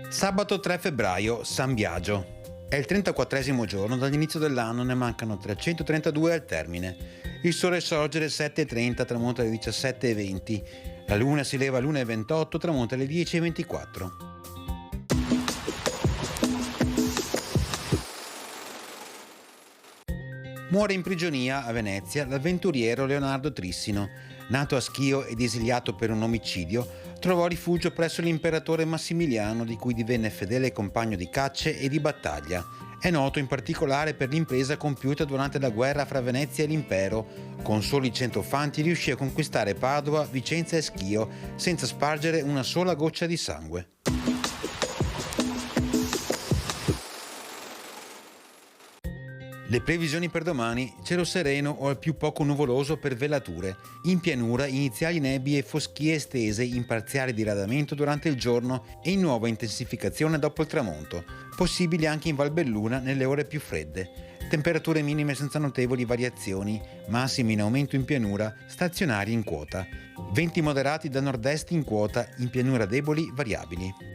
Sabato 3 febbraio, San Biagio. È il 34esimo giorno dall'inizio dell'anno, ne mancano 332 al termine. Il sole sorge alle 7:30, tramonta alle 17:20. La luna si leva alle 1:28, tramonta alle 10:24. Muore in prigionia a Venezia l'avventuriero Leonardo Trissino. Nato a Schio ed esiliato per un omicidio, trovò rifugio presso l'imperatore Massimiliano, di cui divenne fedele compagno di cacce e di battaglia. È noto in particolare per l'impresa compiuta durante la guerra fra Venezia e l'impero. Con soli 100 fanti riuscì a conquistare Padova, Vicenza e Schio senza spargere una sola goccia di sangue. Le previsioni per domani: cielo sereno o al più poco nuvoloso per velature. In pianura iniziali nebbie e foschie estese in parziale diradamento durante il giorno e in nuova intensificazione dopo il tramonto. Possibili anche in Valbelluna nelle ore più fredde. Temperature minime senza notevoli variazioni, massimi in aumento in pianura, stazionari in quota. Venti moderati da nord-est in quota, in pianura deboli variabili.